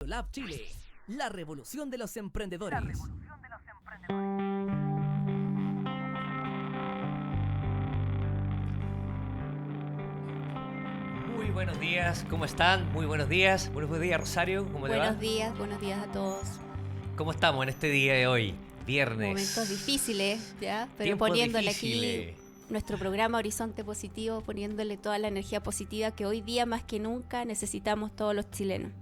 Lab Chile, la revolución de los emprendedores. Muy buenos días, ¿cómo están? Muy buenos días. Buenos días, Rosario, ¿cómo le va? Buenos días a todos. ¿Cómo estamos en este día de hoy? Viernes. Momentos difíciles, ¿ya? Pero Tiempos poniéndole difíciles. aquí nuestro programa Horizonte Positivo, poniéndole toda la energía positiva que hoy día más que nunca necesitamos todos los chilenos.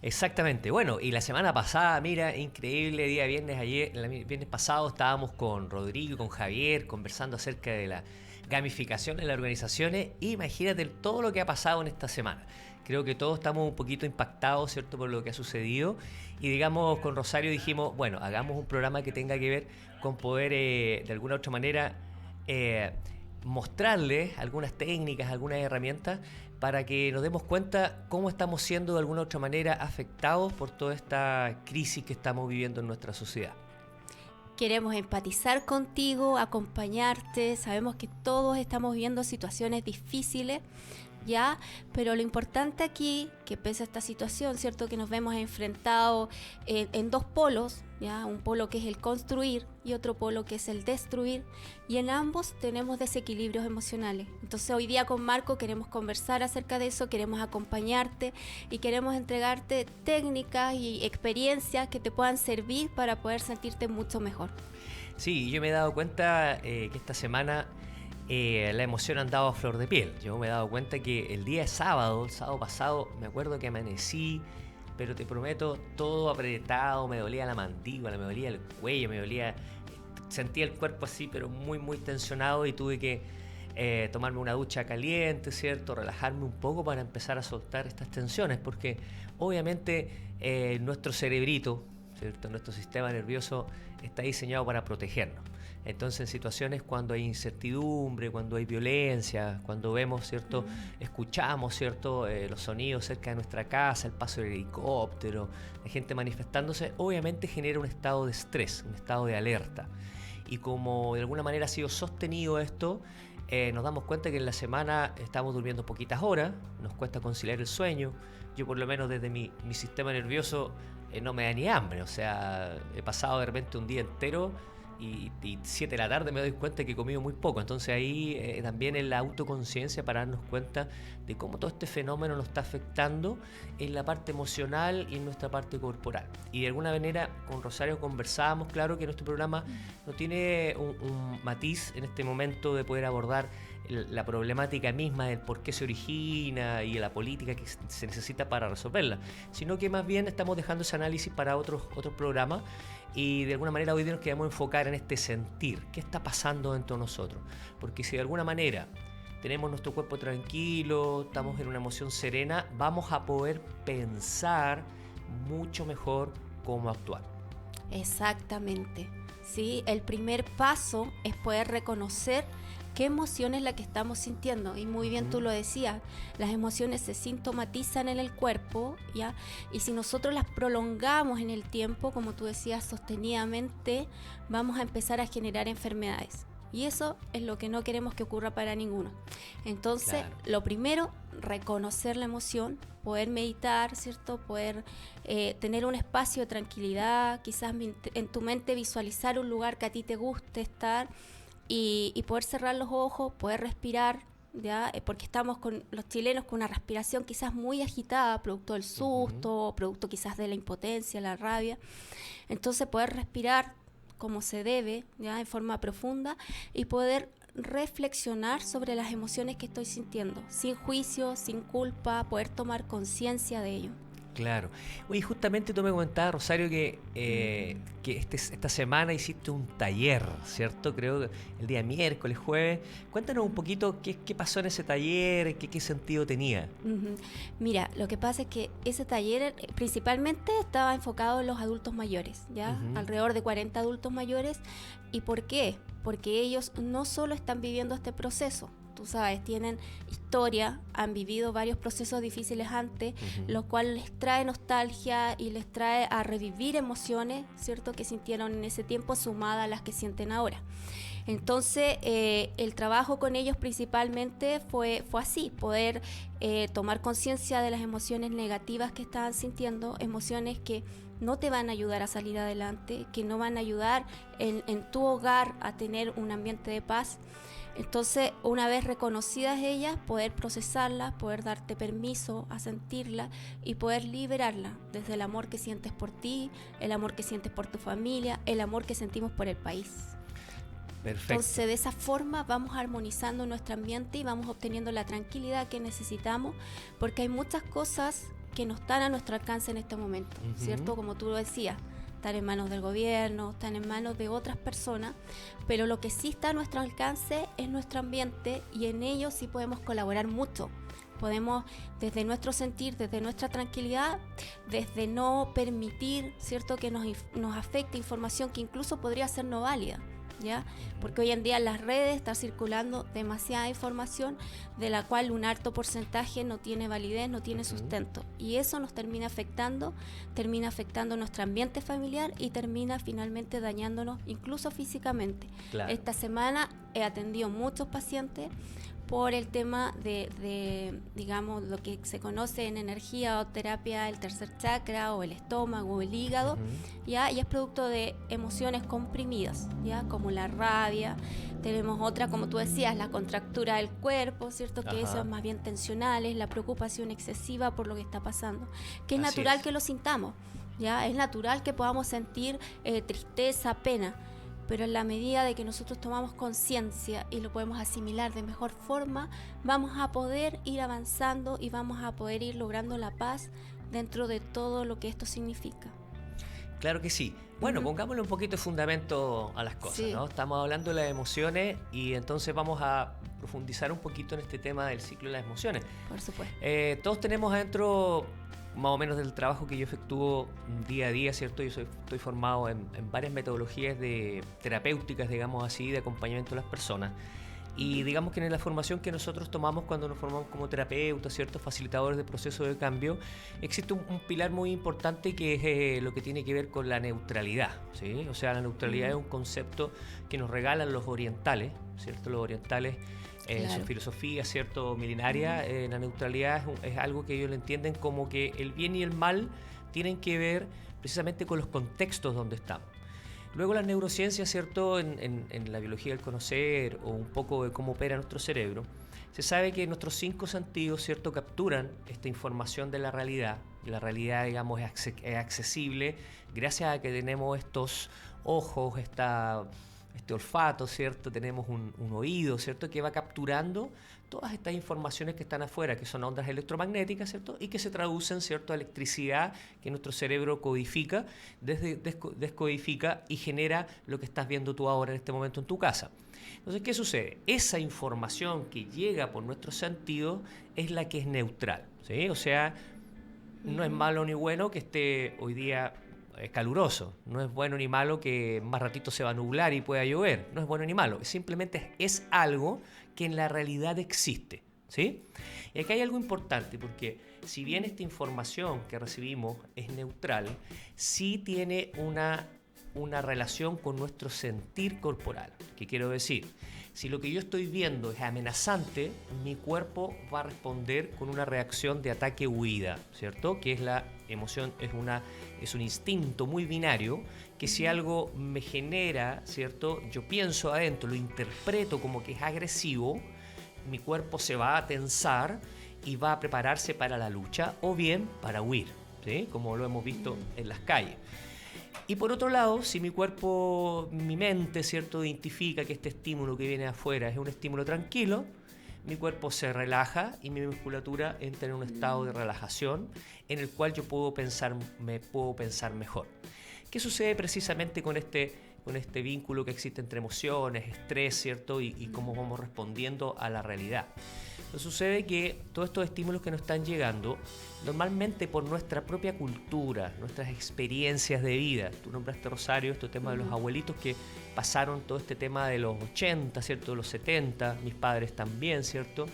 Exactamente. Bueno, y la semana pasada, mira, increíble, día viernes, el viernes pasado estábamos con Rodrigo y con Javier conversando acerca de la gamificación en las organizaciones. Imagínate todo lo que ha pasado en esta semana. Creo que todos estamos un poquito impactados, ¿cierto?, por lo que ha sucedido. Y digamos, con Rosario dijimos, bueno, hagamos un programa que tenga que ver con poder, de alguna u otra manera, mostrarles algunas técnicas, algunas herramientas para que nos demos cuenta cómo estamos siendo de alguna u otra manera afectados por toda esta crisis que estamos viviendo en nuestra sociedad. Queremos empatizar contigo, acompañarte. Sabemos que todos estamos viviendo situaciones difíciles, ¿ya? Pero lo importante aquí, que pese a esta situación, ¿cierto?, que nos vemos enfrentados en dos polos, ¿ya? Un polo que es el construir y otro polo que es el destruir, y en ambos tenemos desequilibrios emocionales. Entonces hoy día con Marco queremos conversar acerca de eso, queremos acompañarte y queremos entregarte técnicas y experiencias que te puedan servir para poder sentirte mucho mejor. Sí, yo me he dado cuenta que esta semana la emoción ha andado a flor de piel. Yo me he dado cuenta que el sábado pasado, me acuerdo que amanecí, pero te prometo, todo apretado, me dolía la mandíbula, me dolía el cuello, sentía el cuerpo así, pero muy, muy tensionado, y tuve que tomarme una ducha caliente, ¿cierto? Relajarme un poco para empezar a soltar estas tensiones, porque obviamente nuestro cerebrito, ¿cierto?, nuestro sistema nervioso está diseñado para protegernos. Entonces, en situaciones cuando hay incertidumbre, cuando hay violencia, cuando vemos, ¿cierto?, escuchamos, ¿cierto?, los sonidos cerca de nuestra casa, el paso del helicóptero, la gente manifestándose, obviamente genera un estado de estrés, un estado de alerta. Y como de alguna manera ha sido sostenido esto, nos damos cuenta que en la semana estamos durmiendo poquitas horas, nos cuesta conciliar el sueño. Yo, por lo menos desde mi sistema nervioso, no me da ni hambre. O sea, he pasado de repente un día entero y 7 de la tarde me doy cuenta que he comido muy poco. Entonces ahí también es la autoconciencia para darnos cuenta de cómo todo este fenómeno nos está afectando en la parte emocional y en nuestra parte corporal. Y de alguna manera con Rosario conversábamos, claro que nuestro programa no tiene un matiz en este momento de poder abordar la problemática misma del por qué se origina y la política que se necesita para resolverla, sino que más bien estamos dejando ese análisis para otros programas. Y de alguna manera hoy día nos queremos enfocar en este sentir, qué está pasando dentro de nosotros, porque si de alguna manera tenemos nuestro cuerpo tranquilo, estamos en una emoción serena, vamos a poder pensar mucho mejor cómo actuar. Exactamente, ¿sí? El primer paso es poder reconocer qué emoción es la que estamos sintiendo. Y muy bien tú lo decías, las emociones se sintomatizan en el cuerpo, ¿ya? Y si nosotros las prolongamos en el tiempo, como tú decías, sostenidamente, vamos a empezar a generar enfermedades. Y eso es lo que no queremos que ocurra para ninguno. Entonces, claro, lo primero, reconocer la emoción, poder meditar, ¿cierto? Poder tener un espacio de tranquilidad, quizás en tu mente visualizar un lugar que a ti te guste estar, y poder cerrar los ojos, poder respirar, ¿ya? Porque estamos con los chilenos con una respiración quizás muy agitada, producto del susto, producto quizás de la impotencia, la rabia. Entonces poder respirar como se debe, ¿ya? En forma profunda, y poder reflexionar sobre las emociones que estoy sintiendo, sin juicio, sin culpa, poder tomar conciencia de ello. Claro. Oye, justamente tú me comentabas, Rosario, que esta semana hiciste un taller, ¿cierto? Creo que el día miércoles, jueves. Cuéntanos un poquito qué pasó en ese taller, qué sentido tenía. Mira, lo que pasa es que ese taller principalmente estaba enfocado en los adultos mayores, ¿ya? Alrededor de 40 adultos mayores. ¿Y por qué? Porque ellos no solo están viviendo este proceso, tú sabes, tienen historia, han vivido varios procesos difíciles antes, lo cual les trae nostalgia y les trae a revivir emociones, ¿cierto?, que sintieron en ese tiempo sumadas a las que sienten ahora. Entonces, el trabajo con ellos principalmente fue así, poder tomar conciencia de las emociones negativas que estaban sintiendo, emociones que no te van a ayudar a salir adelante, que no van a ayudar en tu hogar a tener un ambiente de paz. Entonces, una vez reconocidas ellas, poder procesarlas, poder darte permiso a sentirlas y poder liberarlas desde el amor que sientes por ti, el amor que sientes por tu familia, el amor que sentimos por el país. Perfecto. Entonces, de esa forma vamos armonizando nuestro ambiente y vamos obteniendo la tranquilidad que necesitamos, porque hay muchas cosas que no están a nuestro alcance en este momento, ¿cierto? Como tú lo decías, están en manos del gobierno, están en manos de otras personas, pero lo que sí está a nuestro alcance es nuestro ambiente y en ello sí podemos colaborar mucho. Podemos, desde nuestro sentir, desde nuestra tranquilidad, desde no permitir, ¿cierto?, que nos afecte información que incluso podría ser no válida, ¿ya? Porque hoy en día en las redes está circulando demasiada información de la cual un alto porcentaje no tiene validez, no tiene sustento, y eso nos termina afectando nuestro ambiente familiar y termina finalmente dañándonos incluso físicamente. Claro. Esta semana he atendido muchos pacientes por el tema de, digamos, lo que se conoce en energía o terapia, el tercer chakra o el estómago o el hígado, ¿ya? Y es producto de emociones comprimidas, ¿ya? Como la rabia. Tenemos otra, como tú decías, la contractura del cuerpo, ¿cierto? Que eso es más bien tensionales, la preocupación excesiva por lo que está pasando, que es natural que lo sintamos, ¿ya? Es natural que podamos sentir tristeza, pena, pero en la medida de que nosotros tomamos conciencia y lo podemos asimilar de mejor forma, vamos a poder ir avanzando y vamos a poder ir logrando la paz dentro de todo lo que esto significa. Claro que sí. Bueno, pongámosle un poquito de fundamento a las cosas, ¿no? Estamos hablando de las emociones y entonces vamos a profundizar un poquito en este tema del ciclo de las emociones. Por supuesto. Todos tenemos adentro, más o menos del trabajo que yo efectúo día a día, ¿cierto? Yo estoy formado en varias metodologías terapéuticas, digamos así, de acompañamiento a las personas. Y digamos que en la formación que nosotros tomamos cuando nos formamos como terapeutas, ¿cierto?, facilitadores de procesos de cambio, existe un pilar muy importante que es lo que tiene que ver con la neutralidad, ¿sí? O sea, la neutralidad es un concepto que nos regalan los orientales, ¿cierto? Los orientales en su filosofía, ¿cierto?, milenaria, la neutralidad es algo que ellos lo entienden como que el bien y el mal tienen que ver precisamente con los contextos donde estamos. Luego las neurociencias, ¿cierto?, en la biología del conocer o un poco de cómo opera nuestro cerebro, se sabe que nuestros 5 sentidos, ¿cierto?, capturan esta información de la realidad. La realidad, digamos, es accesible gracias a que tenemos estos ojos, este olfato, ¿cierto? Tenemos un oído, ¿cierto?, que va capturando todas estas informaciones que están afuera, que son ondas electromagnéticas, ¿cierto?, y que se traducen, ¿cierto?, a electricidad que nuestro cerebro codifica, descodifica y genera lo que estás viendo tú ahora en este momento en tu casa. Entonces, ¿qué sucede? Esa información que llega por nuestros sentidos es la que es neutral, ¿sí? O sea, no es malo ni bueno que esté hoy día caluroso, no es bueno ni malo que más ratito se va a nublar y pueda llover, no es bueno ni malo, simplemente es algo que en la realidad existe, ¿sí? Y aquí hay algo importante, porque si bien esta información que recibimos es neutral, sí tiene una relación con nuestro sentir corporal. ¿Qué quiero decir? Si lo que yo estoy viendo es amenazante, mi cuerpo va a responder con una reacción de ataque-huida, ¿cierto? Que es la emoción, es un instinto muy binario, que si algo me genera, ¿cierto?, yo pienso adentro, lo interpreto como que es agresivo, mi cuerpo se va a tensar y va a prepararse para la lucha o bien para huir, ¿sí?, como lo hemos visto en las calles. Y por otro lado, si mi cuerpo, mi mente, ¿cierto?, identifica que este estímulo que viene afuera es un estímulo tranquilo, mi cuerpo se relaja y mi musculatura entra en un estado de relajación en el cual yo puedo pensar mejor. ¿Qué sucede precisamente con este con este vínculo que existe entre emociones, estrés, ¿cierto? Y cómo vamos respondiendo a la realidad. Entonces sucede que todos estos estímulos que nos están llegando, normalmente por nuestra propia cultura, nuestras experiencias de vida. Tú nombraste, Rosario, este tema de los abuelitos que pasaron todo este tema de los 80, ¿cierto? De los 70, mis padres también, ¿cierto?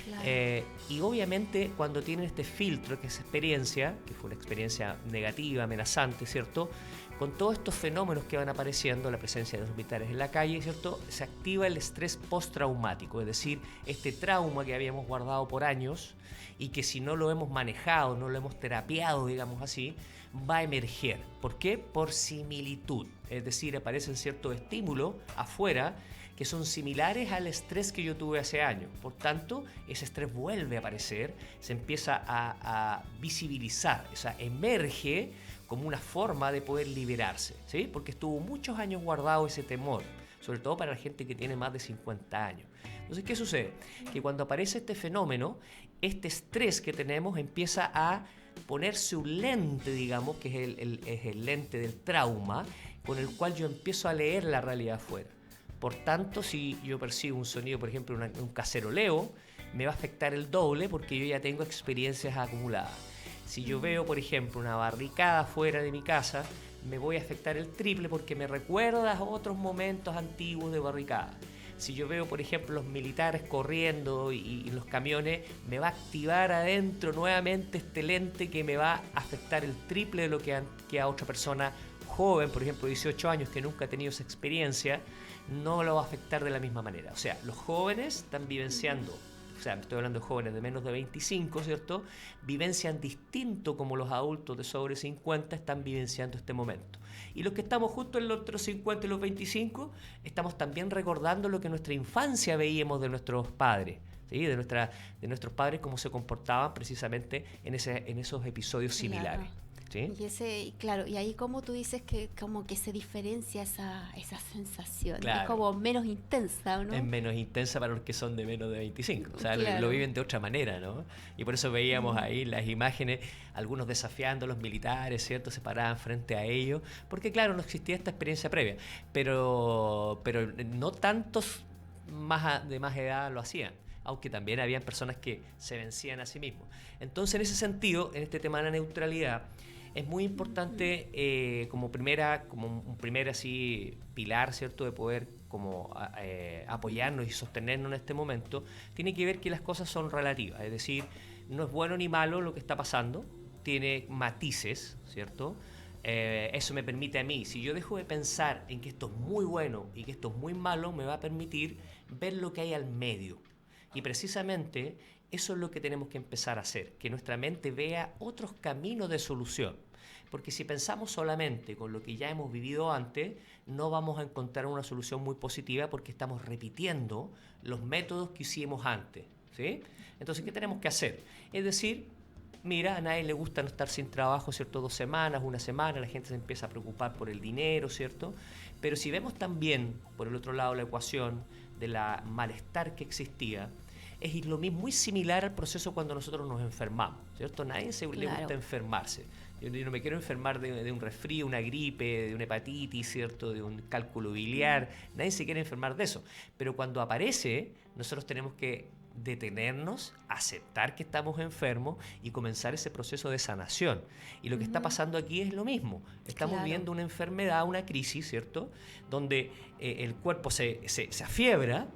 Claro. Y obviamente cuando tienen este filtro, que es experiencia, que fue una experiencia negativa, amenazante, ¿cierto? Con todos estos fenómenos que van apareciendo, la presencia de los militares en la calle, ¿cierto? Se activa el estrés postraumático, es decir, este trauma que habíamos guardado por años y que si no lo hemos manejado, no lo hemos terapiado, digamos así, va a emerger. ¿Por qué? Por similitud, es decir, aparecen ciertos estímulos afuera que son similares al estrés que yo tuve hace años. Por tanto, ese estrés vuelve a aparecer, se empieza a visibilizar, o sea, emerge como una forma de poder liberarse, ¿sí? Porque estuvo muchos años guardado ese temor, sobre todo para la gente que tiene más de 50 años. Entonces, ¿qué sucede? Que cuando aparece este fenómeno, este estrés que tenemos empieza a ponerse un lente, digamos, que es el lente del trauma, con el cual yo empiezo a leer la realidad afuera. Por tanto, si yo percibo un sonido, por ejemplo, un caceroleo, me va a afectar el doble porque yo ya tengo experiencias acumuladas. Si yo veo, por ejemplo, una barricada fuera de mi casa, me voy a afectar el triple porque me recuerda a otros momentos antiguos de barricada. Si yo veo, por ejemplo, los militares corriendo y los camiones, me va a activar adentro nuevamente este lente que me va a afectar el triple de lo que a otra persona joven, por ejemplo, 18 años, que nunca ha tenido esa experiencia, no lo va a afectar de la misma manera. O sea, los jóvenes están vivenciando, o sea, estoy hablando de jóvenes de menos de 25, ¿cierto? Vivencian distinto como los adultos de sobre 50 están vivenciando este momento. Y los que estamos justo en los 50 y los 25, estamos también recordando lo que en nuestra infancia veíamos de nuestros padres, ¿sí? De nuestros padres, cómo se comportaban precisamente en esos episodios similares. Claro. ¿Sí? Y ahí como tú dices que como que se diferencia esa sensación, claro. Es como menos intensa, ¿no? Es menos intensa para los que son de menos de 25, o sea, claro. lo viven de otra manera, ¿no? Y por eso veíamos ahí las imágenes, algunos desafiando a los militares, ¿cierto? Se paraban frente a ellos, porque claro, no existía esta experiencia previa, pero no tantos de más edad lo hacían, aunque también habían personas que se vencían a sí mismos. Entonces, en ese sentido, en este tema de la neutralidad, es muy importante como un primer así pilar, ¿cierto?, de poder como apoyarnos y sostenernos en este momento, tiene que ver que las cosas son relativas, es decir, no es bueno ni malo lo que está pasando, tiene matices, ¿cierto? Eso me permite a mí, si yo dejo de pensar en que esto es muy bueno y que esto es muy malo, me va a permitir ver lo que hay al medio. Y precisamente eso es lo que tenemos que empezar a hacer, que nuestra mente vea otros caminos de solución. Porque si pensamos solamente con lo que ya hemos vivido antes, no vamos a encontrar una solución muy positiva porque estamos repitiendo los métodos que hicimos antes, ¿sí? Entonces, ¿qué tenemos que hacer? Es decir, mira, a nadie le gusta no estar sin trabajo, ¿cierto? 2 semanas, 1 semana, la gente se empieza a preocupar por el dinero, ¿cierto? Pero si vemos también, por el otro lado, la ecuación de la malestar que existía, es lo mismo, muy similar al proceso cuando nosotros nos enfermamos, ¿cierto? Nadie le gusta enfermarse. Yo no me quiero enfermar de un resfrío, una gripe, de una hepatitis, ¿cierto?, de un cálculo biliar. Nadie se quiere enfermar de eso. Pero cuando aparece, nosotros tenemos que detenernos, aceptar que estamos enfermos y comenzar ese proceso de sanación. Y lo que está pasando aquí es lo mismo. Estamos viendo una enfermedad, una crisis, ¿cierto?, donde el cuerpo se afiebra.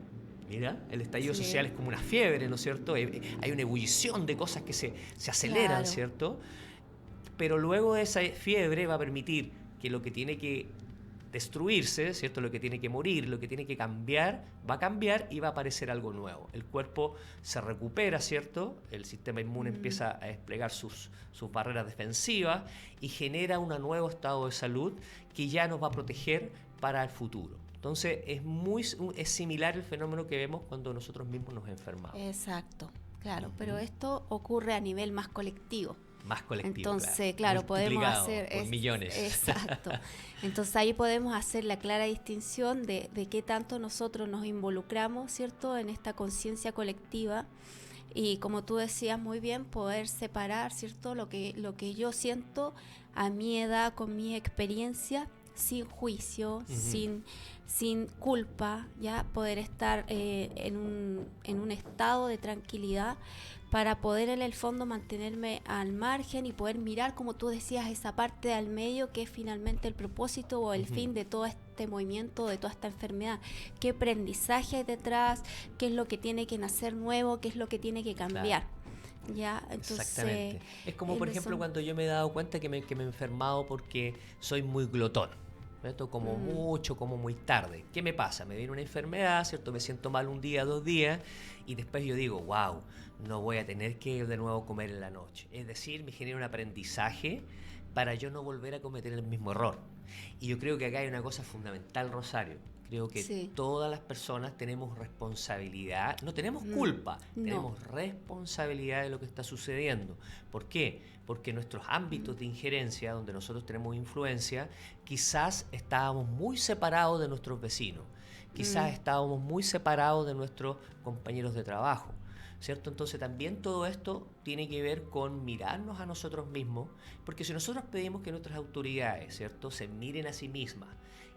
Mira, el estallido social es como una fiebre, ¿no es cierto? Hay una ebullición de cosas que se aceleran, ¿cierto? Pero luego esa fiebre va a permitir que lo que tiene que destruirse, ¿cierto?, lo que tiene que morir, lo que tiene que cambiar, va a cambiar y va a aparecer algo nuevo. El cuerpo se recupera, ¿cierto? El sistema inmune empieza a desplegar sus barreras defensivas y genera un nuevo estado de salud que ya nos va a proteger para el futuro. Entonces, es similar el fenómeno que vemos cuando nosotros mismos nos enfermamos. Exacto, claro, pero esto ocurre a nivel más colectivo. Más colectivo. Entonces, claro, podemos hacer... por millones. Exacto. Entonces, ahí podemos hacer la clara distinción de qué tanto nosotros nos involucramos, ¿cierto?, en esta conciencia colectiva. Y como tú decías muy bien, poder separar, ¿cierto?, lo que yo siento a mi edad, con mi experiencia, sin juicio, sin culpa, ya poder estar en un estado de tranquilidad para poder en el fondo mantenerme al margen y poder mirar, como tú decías, esa parte al medio que es finalmente el propósito o el fin de todo este movimiento, de toda esta enfermedad. ¿Qué aprendizaje hay detrás? ¿Qué es lo que tiene que nacer nuevo? ¿Qué es lo que tiene que cambiar? Claro. Ya, entonces, exactamente. Es como, por ejemplo, cuando yo me he dado cuenta que me he enfermado porque soy muy glotón. ¿Cierto? Como mucho, como muy tarde. ¿Qué me pasa? Me viene una enfermedad, ¿cierto? Me siento mal un día, 2 días, y después yo digo, wow, no voy a tener que de nuevo comer en la noche. Es decir, me genera un aprendizaje para yo no volver a cometer el mismo error. Y yo creo que acá hay una cosa fundamental, Rosario. Creo que todas las personas tenemos responsabilidad, no tenemos culpa, tenemos responsabilidad de lo que está sucediendo. ¿Por qué? Porque nuestros ámbitos de injerencia, donde nosotros tenemos influencia, quizás estábamos muy separados de nuestros vecinos, quizás estábamos muy separados de nuestros compañeros de trabajo, ¿cierto? Entonces también todo esto tiene que ver con mirarnos a nosotros mismos, porque si nosotros pedimos que nuestras autoridades, ¿cierto?, se miren a sí mismas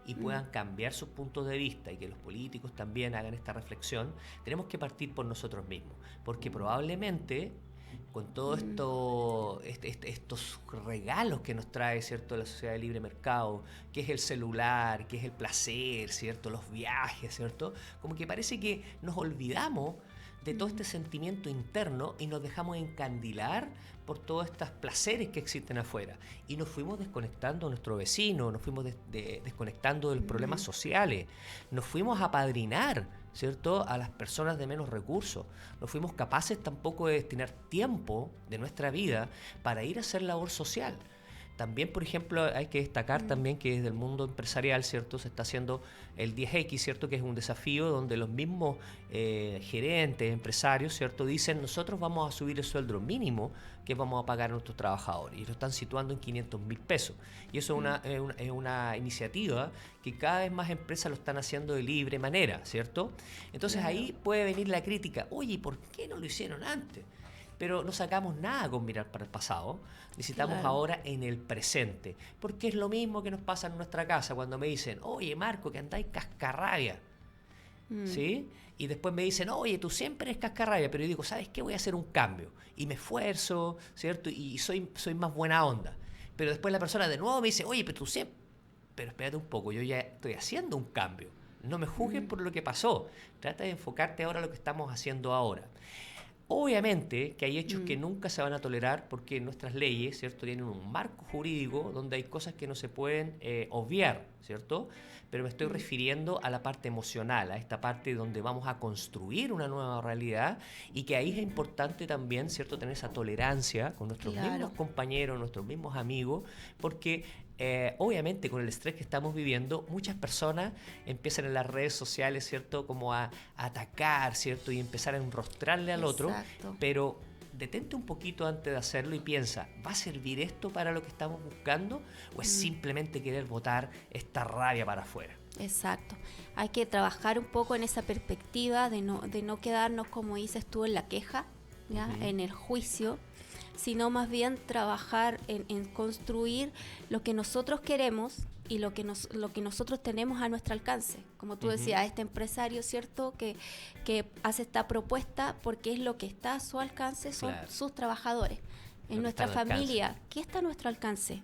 y puedan cambiar sus puntos de vista y que los políticos también hagan esta reflexión, tenemos que partir por nosotros mismos, porque probablemente con todo esto, estos regalos que nos trae, ¿cierto?, la sociedad de libre mercado, que es el celular, que es el placer, ¿cierto?, los viajes, ¿cierto?, como que parece que nos olvidamos de todo este sentimiento interno y nos dejamos encandilar por todos estos placeres que existen afuera. Y nos fuimos desconectando de nuestro vecino, nos fuimos desconectando de los problemas sociales, nos fuimos a apadrinar, ¿cierto?, a las personas de menos recursos. No fuimos capaces tampoco de destinar tiempo de nuestra vida para ir a hacer labor social. También, por ejemplo, hay que destacar también que desde el mundo empresarial, ¿cierto?, se está haciendo el 10X, ¿cierto?, que es un desafío donde los mismos gerentes, empresarios, ¿cierto?, dicen, nosotros vamos a subir el sueldo mínimo que vamos a pagar a nuestros trabajadores, y lo están situando en 500.000 pesos. Y eso es una iniciativa que cada vez más empresas lo están haciendo de libre manera, ¿cierto? Entonces ahí puede venir la crítica, oye, ¿por qué no lo hicieron antes? Pero no sacamos nada con mirar para el pasado, necesitamos ahora en el presente, porque es lo mismo que nos pasa en nuestra casa cuando me dicen, oye Marco, que andáis cascarrabia, ¿sí? Y después me dicen, oye, tú siempre eres cascarrabia, pero yo digo, ¿sabes qué? Voy a hacer un cambio, y me esfuerzo, ¿cierto? Y soy más buena onda, pero después la persona de nuevo me dice, oye, pero tú siempre, pero espérate un poco, yo ya estoy haciendo un cambio, no me juzgues por lo que pasó, trata de enfocarte ahora a lo que estamos haciendo ahora. Obviamente que hay hechos que nunca se van a tolerar porque nuestras leyes, ¿cierto?, tienen un marco jurídico donde hay cosas que no se pueden obviar, ¿cierto? Pero me estoy refiriendo a la parte emocional, a esta parte donde vamos a construir una nueva realidad y que ahí es importante también, ¿cierto?, tener esa tolerancia con nuestros mismos compañeros, nuestros mismos amigos, porque obviamente con el estrés que estamos viviendo, muchas personas empiezan en las redes sociales, ¿cierto?, como a atacar, ¿cierto?, y empezar a enrostrarle al otro, pero detente un poquito antes de hacerlo y piensa, ¿va a servir esto para lo que estamos buscando o es simplemente querer botar esta rabia para afuera? Exacto. Hay que trabajar un poco en esa perspectiva de no quedarnos, como dices tú, en la queja, ¿ya? En el juicio, sino más bien trabajar en construir lo que nosotros queremos y lo que nosotros tenemos a nuestro alcance. Como tú decías, este empresario, ¿cierto?, que hace esta propuesta porque es lo que está a su alcance, son sus trabajadores. En nuestra familia, ¿qué está a nuestro alcance?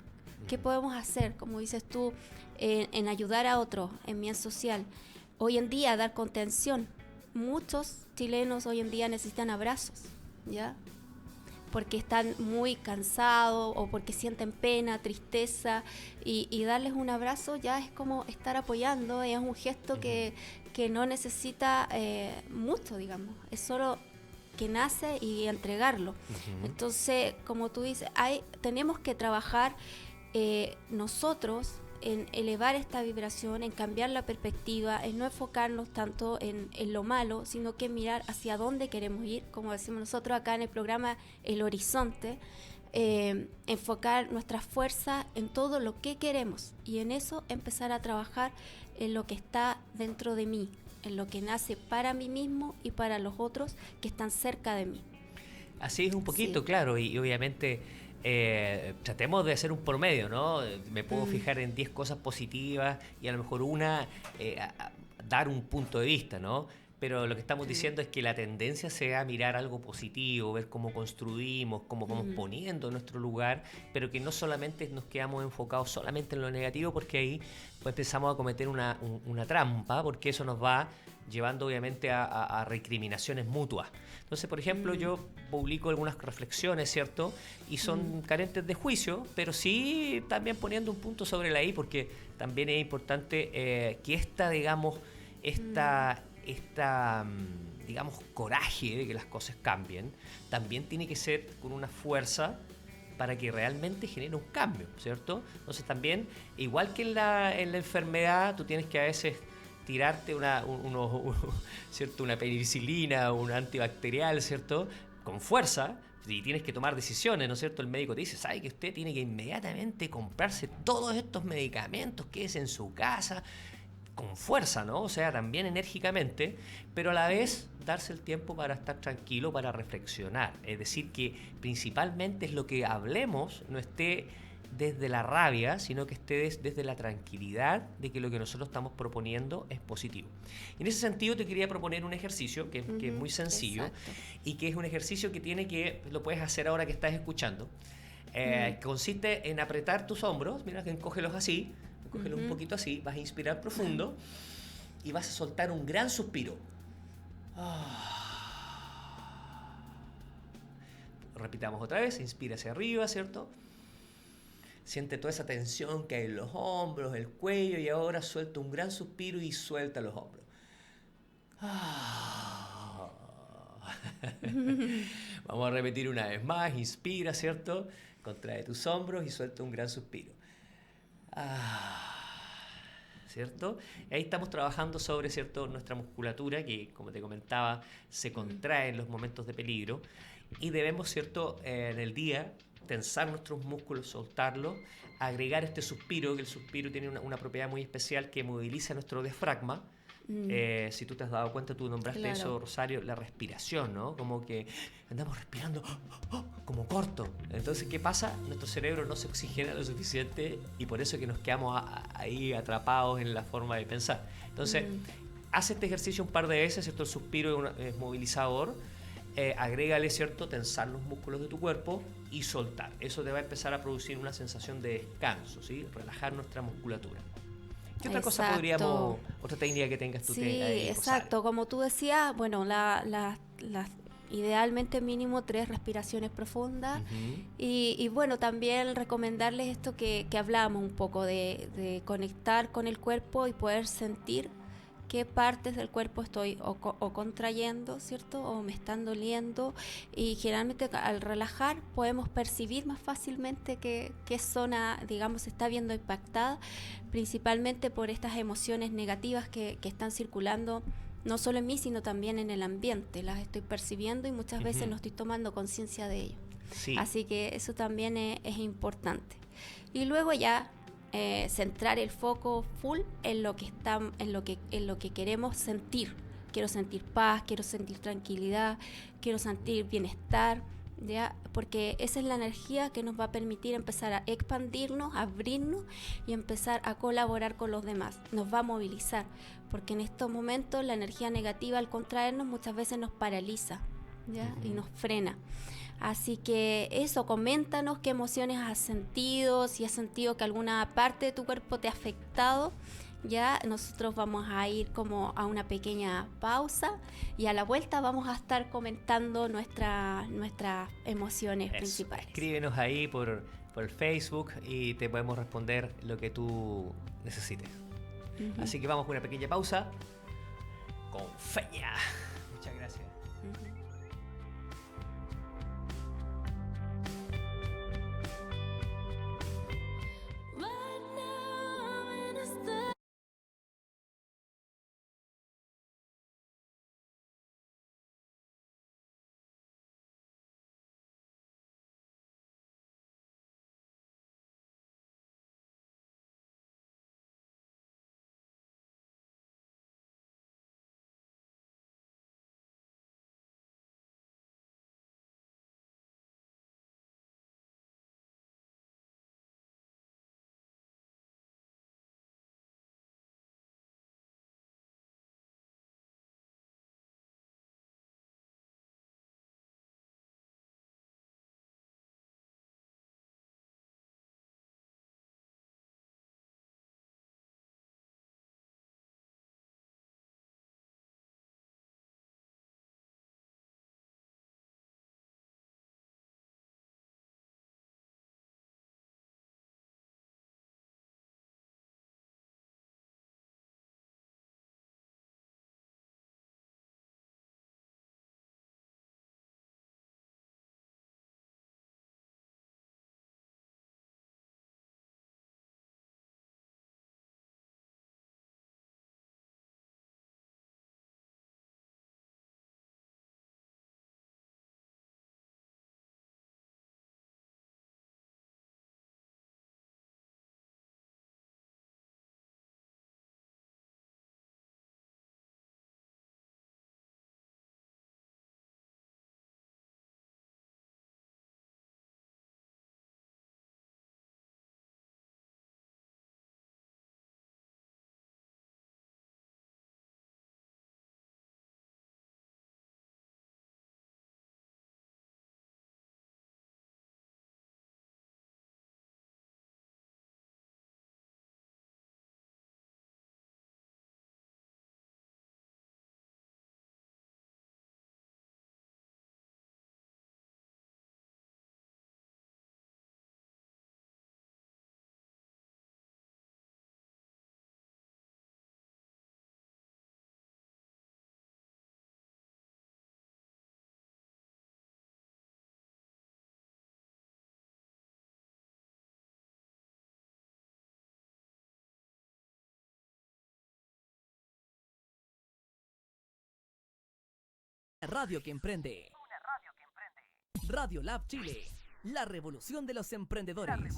¿Qué podemos hacer, como dices tú, en ayudar a otros, en bien social? Hoy en día, dar contención. Muchos chilenos hoy en día necesitan abrazos, ¿ya?, porque están muy cansados o porque sienten pena, tristeza, y darles un abrazo ya es como estar apoyando, es un gesto que no necesita mucho, digamos, es solo que nace y entregarlo. Entonces, como tú dices, tenemos que trabajar nosotros en elevar esta vibración, en cambiar la perspectiva, en no enfocarnos tanto en lo malo, sino que mirar hacia dónde queremos ir, como decimos nosotros acá en el programa El Horizonte, enfocar nuestra fuerza en todo lo que queremos y en eso empezar a trabajar en lo que está dentro de mí, en lo que nace para mí mismo y para los otros que están cerca de mí. Así es un poquito, claro, y obviamente tratemos de hacer un promedio, ¿no? Me puedo fijar en 10 cosas positivas y a lo mejor dar un punto de vista, ¿no? Pero lo que estamos diciendo es que la tendencia sea mirar algo positivo, ver cómo construimos, cómo vamos poniendo nuestro lugar, pero que no solamente nos quedamos enfocados solamente en lo negativo, porque ahí pues empezamos a cometer una trampa, porque eso nos va llevando obviamente a recriminaciones mutuas. Entonces, por ejemplo, yo publico algunas reflexiones, ¿cierto? Y son carentes de juicio, pero sí también poniendo un punto sobre la I, porque también es importante que digamos, coraje de que las cosas cambien, también tiene que ser con una fuerza para que realmente genere un cambio, ¿cierto? Entonces también, igual que en la enfermedad, tú tienes que a veces tirarte ¿cierto? Una penicilina, un antibacterial, ¿cierto? Con fuerza, y tienes que tomar decisiones, ¿no es cierto? El médico te dice, ¿sabe que usted tiene que inmediatamente comprarse todos estos medicamentos, quédese en su casa, con fuerza, ¿no? O sea, también enérgicamente, pero a la vez darse el tiempo para estar tranquilo, para reflexionar. Es decir, que principalmente es lo que hablemos no esté desde la rabia, sino que esté desde la tranquilidad de que lo que nosotros estamos proponiendo es positivo. En ese sentido te quería proponer un ejercicio que es muy sencillo. Exacto. Y que es un ejercicio lo puedes hacer ahora que estás escuchando. Consiste en apretar tus hombros, mira, que encógelos así, cógelo un poquito así, vas a inspirar profundo y vas a soltar un gran suspiro. Repitamos otra vez, inspira hacia arriba, ¿cierto? Siente toda esa tensión que hay en los hombros, el cuello, y ahora suelta un gran suspiro y suelta los hombros. Vamos a repetir una vez más, inspira, ¿cierto? Contrae tus hombros y suelta un gran suspiro. ¿Cierto? Ahí estamos trabajando sobre, ¿cierto?, nuestra musculatura que, como te comentaba, se contrae en los momentos de peligro y debemos, ¿cierto?, en el día tensar nuestros músculos, soltarlos, agregar este suspiro, que el suspiro tiene una propiedad muy especial que moviliza nuestro diafragma. Si tú te has dado cuenta, tú nombraste eso, Rosario, la respiración, ¿no? Como que andamos respirando como corto. Entonces, ¿qué pasa? Nuestro cerebro no se oxigena lo suficiente y por eso que nos quedamos ahí atrapados en la forma de pensar. Entonces, haz este ejercicio un par de veces, ¿cierto? El suspiro es movilizador. Agrégale, ¿cierto?, tensar los músculos de tu cuerpo y soltar. Eso te va a empezar a producir una sensación de descanso, ¿sí? Relajar nuestra musculatura. ¿Qué otra cosa otra técnica que tengas tú? Sí, exacto. Como tú decías, bueno, idealmente mínimo 3 respiraciones profundas. Y bueno, también recomendarles esto que hablábamos un poco de conectar con el cuerpo y poder sentir qué partes del cuerpo estoy o contrayendo, ¿cierto? O me están doliendo. Y generalmente al relajar podemos percibir más fácilmente qué zona, digamos, se está viendo impactada, principalmente por estas emociones negativas que están circulando, no solo en mí, sino también en el ambiente. Las estoy percibiendo y muchas veces no estoy tomando conciencia de ello. Sí. Así que eso también es importante. Y luego ya centrar el foco full en lo que queremos sentir. Quiero sentir paz, quiero sentir tranquilidad, quiero sentir bienestar, ¿ya? Porque esa es la energía que nos va a permitir empezar a expandirnos, abrirnos y empezar a colaborar con los demás. Nos va a movilizar, porque en estos momentos la energía negativa al contraernos muchas veces nos paraliza, ¿ya? Y nos frena. Así que eso, coméntanos qué emociones has sentido, si has sentido que alguna parte de tu cuerpo te ha afectado. Ya nosotros vamos a ir como a una pequeña pausa y a la vuelta vamos a estar comentando nuestras emociones principales. Escríbenos ahí por Facebook y te podemos responder lo que tú necesites. Así que vamos con una pequeña pausa con Feña. Muchas gracias. Radio que emprende. Radio Lab Chile. La revolución de los emprendedores.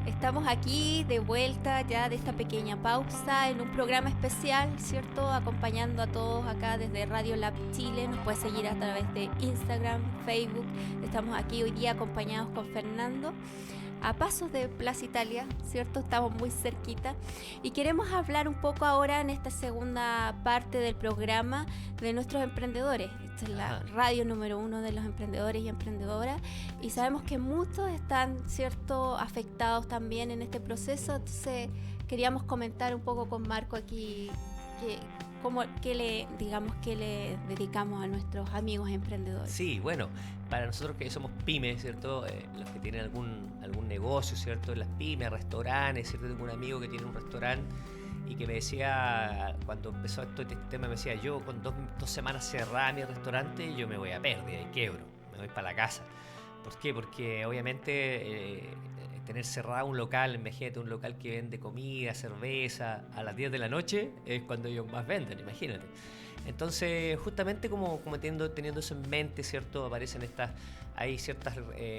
Estamos aquí de vuelta ya de esta pequeña pausa en un programa especial, ¿cierto? Acompañando a todos acá desde Radio Lab Chile. Nos puede seguir a través de Instagram, Facebook. Estamos aquí hoy día acompañados con Fernando, a pasos de Plaza Italia, ¿cierto? Estamos muy cerquita y queremos hablar un poco ahora en esta segunda parte del programa de nuestros emprendedores. Esta es la radio número 1 de los emprendedores y emprendedoras y sabemos que muchos están, ¿cierto?, afectados también en este proceso. Entonces queríamos comentar un poco con Marco aquí qué le dedicamos a nuestros amigos emprendedores. Sí, bueno, para nosotros que somos pymes, ¿cierto? Los que tienen algún negocio, ¿cierto? Las pymes, restaurantes, ¿cierto? Tengo un amigo que tiene un restaurante y que me decía, cuando empezó este tema, me decía, yo con dos semanas cerrada mi restaurante, yo me voy a pérdida y quiebro, me voy para la casa. ¿Por qué? Porque obviamente tener cerrado un local, imagínate un local que vende comida, cerveza, a las 10 de la noche es cuando ellos más venden, imagínate. Entonces, justamente como teniendo eso en mente, ¿cierto? Hay ciertos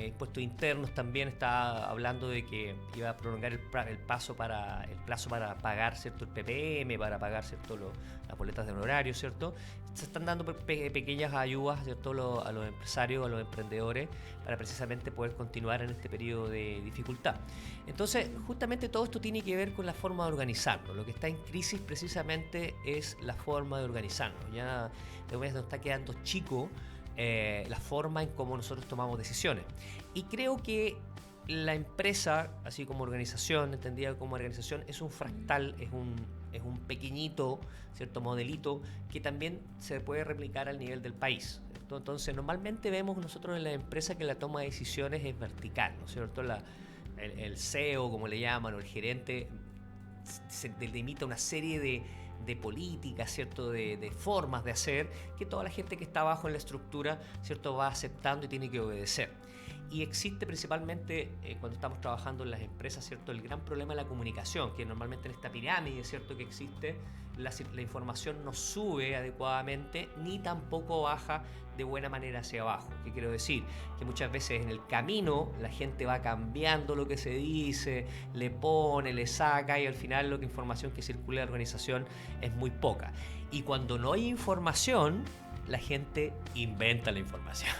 impuestos internos también. Está hablando de que iba a prolongar el plazo para pagar, ¿cierto? El PPM, para pagar, ¿cierto? Las boletas de honorario, ¿cierto? Se están dando pequeñas ayudas, ¿cierto? A los empresarios, a los emprendedores, para precisamente poder continuar en este periodo de dificultad. Entonces, justamente todo esto tiene que ver con la forma de organizarnos. Lo que está en crisis precisamente es la forma de organizarnos. Ya de vez nos está quedando chico la forma en cómo nosotros tomamos decisiones. Y creo que la empresa, así como organización, entendida como organización, es un fractal, es un pequeñito, cierto modelito que también se puede replicar al nivel del país. Entonces, normalmente vemos nosotros en la empresa que la toma de decisiones es vertical, ¿no es cierto? El CEO, como le llaman, o el gerente, se delimita una serie de políticas, ¿cierto? De formas de hacer que toda la gente que está abajo en la estructura, ¿cierto? Va aceptando y tiene que obedecer. Y existe principalmente cuando estamos trabajando en las empresas, ¿cierto? El gran problema de la comunicación, que normalmente en esta pirámide, ¿cierto? Que existe, la información no sube adecuadamente ni tampoco baja de buena manera hacia abajo. ¿Qué quiero decir? Que muchas veces en el camino la gente va cambiando lo que se dice, le pone, le saca y al final la información que circula en la organización es muy poca. Y cuando no hay información, la gente inventa la información.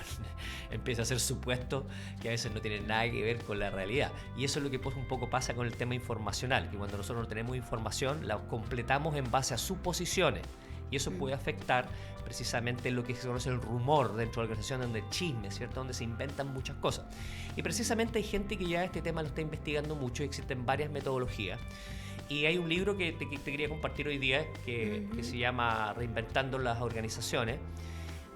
Empieza a hacer supuestos que a veces no tienen nada que ver con la realidad. Y eso es lo que un poco pasa con el tema informacional, que cuando nosotros no tenemos información, la completamos en base a suposiciones. Y eso puede afectar precisamente lo que se conoce el rumor dentro de la organización, donde el chisme, ¿cierto? Donde se inventan muchas cosas. Y precisamente hay gente que ya este tema lo está investigando mucho y existen varias metodologías. Y hay un libro que te quería compartir hoy día que se llama Reinventando las Organizaciones,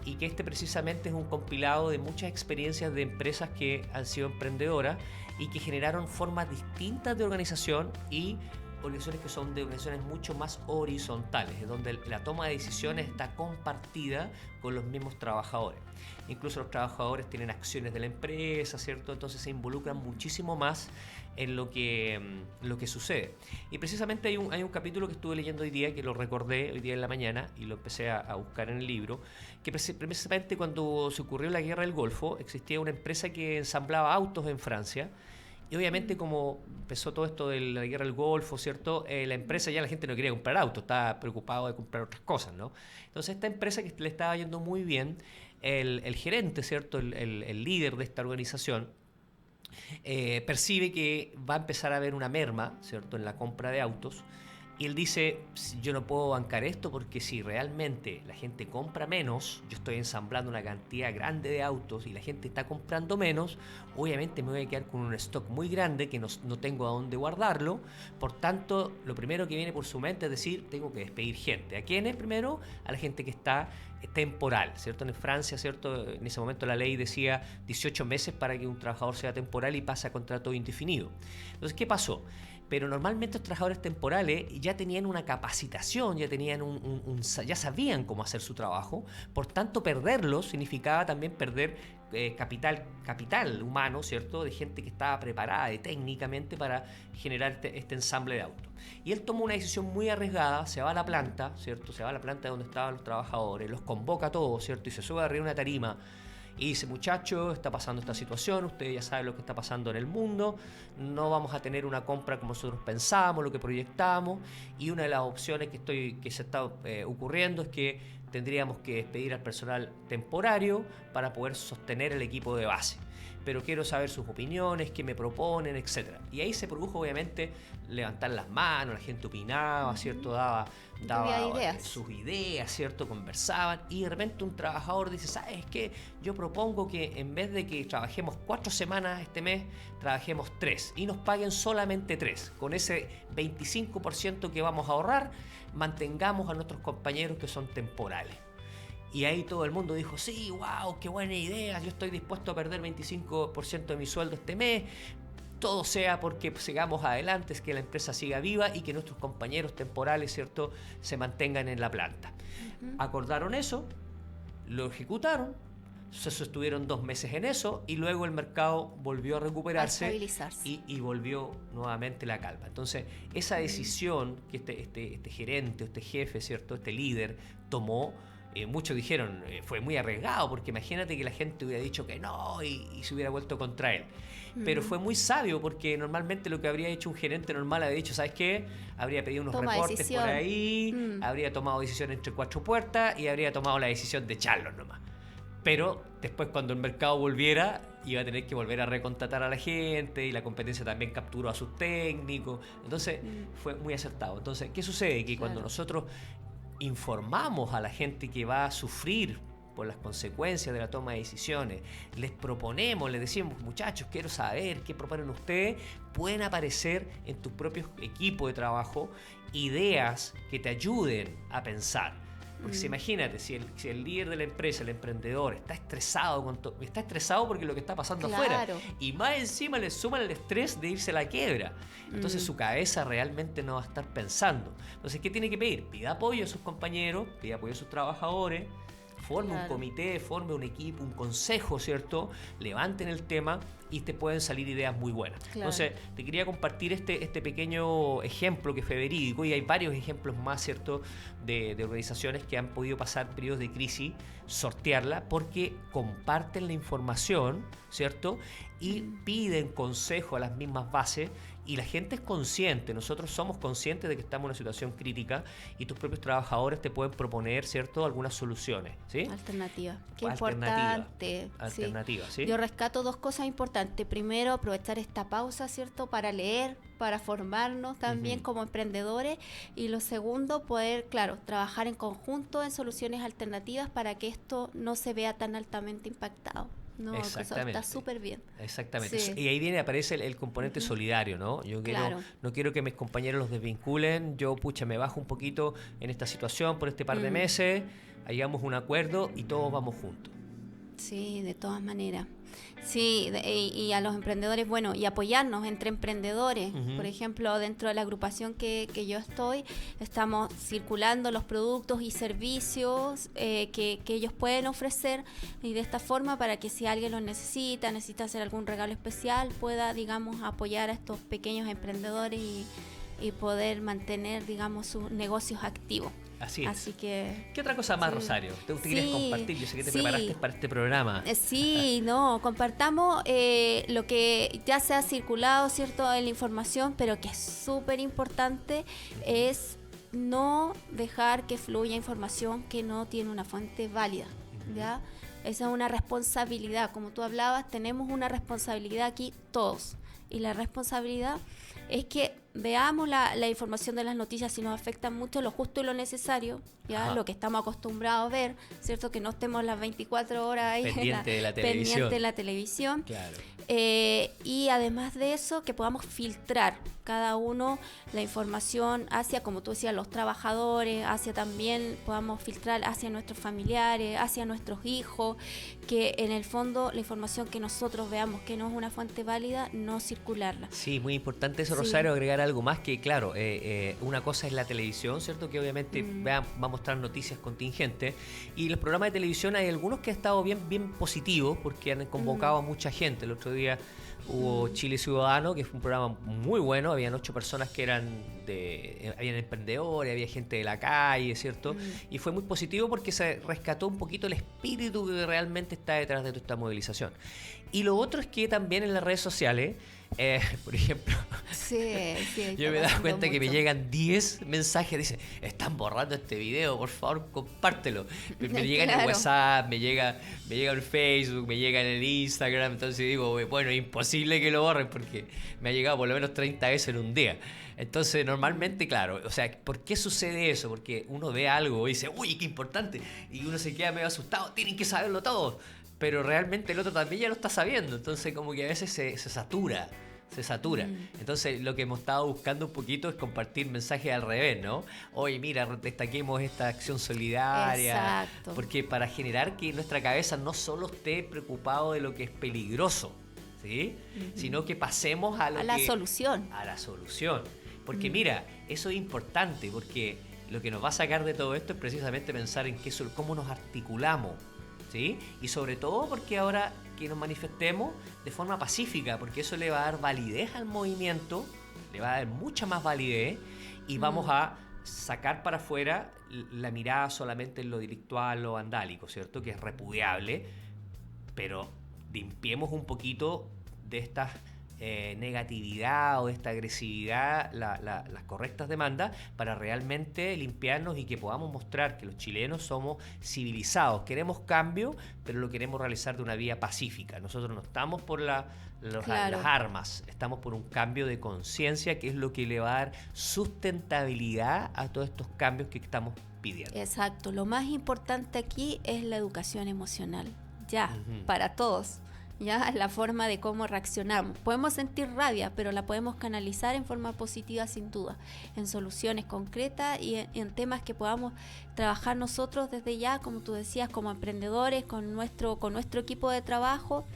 y que precisamente es un compilado de muchas experiencias de empresas que han sido emprendedoras y que generaron formas distintas de organización y organizaciones que son de organizaciones mucho más horizontales, donde la toma de decisiones está compartida con los mismos trabajadores. Incluso los trabajadores tienen acciones de la empresa, ¿cierto? Entonces se involucran muchísimo más en lo que sucede. Y precisamente hay un capítulo que estuve leyendo hoy día, que lo recordé hoy día en la mañana y lo empecé a buscar en el libro, que precisamente cuando se ocurrió la guerra del Golfo, existía una empresa que ensamblaba autos en Francia. Y obviamente como empezó todo esto de la guerra del Golfo, ¿cierto? La empresa, ya la gente no quería comprar autos, estaba preocupado de comprar otras cosas, ¿no? Entonces esta empresa que le estaba yendo muy bien, el gerente, ¿cierto? El líder de esta organización, percibe que va a empezar a haber una merma, ¿cierto? En la compra de autos. Y él dice, yo no puedo bancar esto porque si realmente la gente compra menos, yo estoy ensamblando una cantidad grande de autos y la gente está comprando menos, obviamente me voy a quedar con un stock muy grande que no tengo a dónde guardarlo. Por tanto, lo primero que viene por su mente es decir, tengo que despedir gente. ¿A quiénes primero? A la gente que está temporal, ¿cierto? En Francia, ¿cierto? En ese momento la ley decía 18 meses para que un trabajador sea temporal y pasa a contrato indefinido. Entonces, ¿qué pasó? Pero normalmente los trabajadores temporales ya tenían una capacitación, ya tenían ya sabían cómo hacer su trabajo, por tanto perderlos significaba también perder capital humano, ¿cierto? De gente que estaba preparada técnicamente para generar este ensamble de autos. Y él tomó una decisión muy arriesgada, se va a la planta, ¿cierto? Se va a la planta donde estaban los trabajadores, los convoca a todos, ¿cierto? Y se sube arriba de una tarima y dice: muchachos, está pasando esta situación, ustedes ya saben lo que está pasando en el mundo, no vamos a tener una compra como nosotros pensábamos, lo que proyectamos, y una de las opciones que se está ocurriendo es que tendríamos que despedir al personal temporario para poder sostener el equipo de base. Pero quiero saber sus opiniones, qué me proponen, etc. Y ahí se produjo, obviamente, levantar las manos, la gente opinaba, ¿cierto? Daba sus ideas, ¿cierto? Conversaban, y de repente un trabajador dice: ¿sabes qué? Yo propongo que en vez de que trabajemos 4 semanas este mes, trabajemos 3 y nos paguen solamente 3. Con ese 25% que vamos a ahorrar, mantengamos a nuestros compañeros que son temporales. Y ahí todo el mundo dijo: sí, wow, qué buena idea, yo estoy dispuesto a perder 25% de mi sueldo este mes, todo sea porque sigamos adelante, es que la empresa siga viva y que nuestros compañeros temporales, ¿cierto?, se mantengan en la planta. Acordaron eso, lo ejecutaron, se sostuvieron 2 meses en eso, y luego el mercado volvió a recuperarse y volvió nuevamente la calma. Entonces, esa decisión que este gerente, este jefe, ¿cierto?, este líder tomó, muchos dijeron, fue muy arriesgado, porque imagínate que la gente hubiera dicho que no y se hubiera vuelto contra él. Pero fue muy sabio, porque normalmente lo que habría hecho un gerente normal habría dicho: ¿sabes qué? Habría pedido unos reportes por ahí, habría tomado decisión entre 4 puertas y habría tomado la decisión de echarlos nomás. Pero después, cuando el mercado volviera, iba a tener que volver a recontratar a la gente, y la competencia también capturó a sus técnicos. Entonces fue muy acertado. Entonces, ¿qué sucede? Que cuando nosotros informamos a la gente que va a sufrir por las consecuencias de la toma de decisiones, les proponemos, les decimos: muchachos, quiero saber qué proponen ustedes, pueden aparecer en tus propios equipos de trabajo ideas que te ayuden a pensar. Porque imagínate, si el líder de la empresa, el emprendedor, está estresado porque lo que está pasando afuera, y más encima le suman el estrés de irse a la quiebra, entonces su cabeza realmente no va a estar pensando. Entonces, ¿qué tiene que pedir? Pida apoyo a sus compañeros, pida apoyo a sus trabajadores, forme un comité, forme un equipo, un consejo, ¿cierto? Levanten el tema y te pueden salir ideas muy buenas. Entonces, te quería compartir este pequeño ejemplo que fue verídico, y hay varios ejemplos más, ¿cierto?, de organizaciones que han podido pasar periodos de crisis, sortearla, porque comparten la información, ¿cierto?, y piden consejo a las mismas bases, y la gente es consciente, nosotros somos conscientes de que estamos en una situación crítica, y tus propios trabajadores te pueden proponer, ¿cierto?, algunas soluciones, ¿sí? Alternativa. Qué importante. Alternativa, ¿sí? Yo rescato 2 cosas importantes. Primero, aprovechar esta pausa, ¿cierto?, para leer, para formarnos también como emprendedores. Y lo segundo, poder, claro, trabajar en conjunto en soluciones alternativas para que esto no se vea tan altamente impactado. No, eso está súper bien. Exactamente. Sí. Y ahí aparece el componente solidario, ¿no? Yo no quiero que mis compañeros los desvinculen. Yo, me bajo un poquito en esta situación por este par de meses, hagamos un acuerdo y todos vamos juntos. Sí, de todas maneras. Sí, y a los emprendedores, bueno, y apoyarnos entre emprendedores. Por ejemplo, dentro de la agrupación que yo estoy, estamos circulando los productos y servicios que ellos pueden ofrecer, y de esta forma, para que si alguien los necesita hacer algún regalo especial, pueda, digamos, apoyar a estos pequeños emprendedores y poder mantener, digamos, sus negocios activos. Así es. Así que, ¿qué otra cosa más, Rosario? ¿Te quieres compartir? Yo sé que te preparaste para este programa. Compartamos lo que ya se ha circulado, ¿cierto?, en la información, pero que es súper importante, es no dejar que fluya información que no tiene una fuente válida, ¿ya? Esa es una responsabilidad. Como tú hablabas, tenemos una responsabilidad aquí todos. Y la responsabilidad es que veamos la información de las noticias si nos afecta mucho, lo justo y lo necesario, ya lo que estamos acostumbrados a ver, ¿cierto? Que no estemos las 24 horas ahí pendiente de la televisión. Claro. Y además de eso, que podamos filtrar cada uno la información hacia, como tú decías, los trabajadores, hacia también podamos filtrar hacia nuestros familiares, hacia nuestros hijos, que en el fondo la información que nosotros veamos que no es una fuente válida, no circularla. Sí, muy importante eso, Sí. Rosario, agregar algo más que, claro, una cosa es la televisión, ¿cierto? Que obviamente va a mostrar noticias contingentes, y los programas de televisión hay algunos que han estado bien positivos porque han convocado a mucha gente. El otro día hubo Chile Ciudadano, que fue un programa muy bueno, habían 8 personas que habían emprendedores, había gente de la calle, ¿cierto? Y fue muy positivo porque se rescató un poquito el espíritu que realmente está detrás de toda esta movilización. Y lo otro es que también en las redes sociales, por ejemplo, Sí, yo me he dado cuenta que me llegan 10 mensajes, dice, están borrando este video, por favor, compártelo. Me llegan en Claro. WhatsApp, me llega en Facebook, me llega en el Instagram, entonces digo, bueno, imposible que lo borren porque me ha llegado por lo menos 30 veces en un día. Entonces, normalmente, claro, o sea, ¿por qué sucede eso? Porque uno ve algo y dice, uy, qué importante, y uno se queda medio asustado, tienen que saberlo todo. Pero realmente el otro también ya lo está sabiendo, entonces como que a veces se satura. Entonces lo que hemos estado buscando un poquito es compartir mensajes al revés, ¿no? Oye, mira, destaquemos esta acción solidaria. Exacto. Porque para generar que nuestra cabeza no solo esté preocupado de lo que es peligroso, ¿sí? Sino que pasemos a la solución. A la solución. Porque mira, eso es importante, porque lo que nos va a sacar de todo esto es precisamente pensar en cómo nos articulamos, ¿sí? Y sobre todo porque ahora que nos manifestemos de forma pacífica, porque eso le va a dar validez al movimiento, le va a dar mucha más validez, y vamos a sacar para afuera la mirada solamente en lo delictual o vandálico, ¿cierto? Que es repudiable, pero limpiemos un poquito de esta negatividad o de esta agresividad las correctas demandas para realmente limpiarnos y que podamos mostrar que los chilenos somos civilizados. Queremos cambio, pero lo queremos realizar de una vía pacífica. Nosotros no estamos por las armas, estamos por un cambio de conciencia, que es lo que le va a dar sustentabilidad a todos estos cambios que estamos pidiendo. Exacto, lo más importante aquí es la educación emocional, para todos. Ya, la forma de cómo reaccionamos. Podemos sentir rabia, pero la podemos canalizar en forma positiva sin duda, en soluciones concretas y en temas que podamos trabajar nosotros desde ya, como tú decías, como emprendedores, con nuestro equipo de trabajo,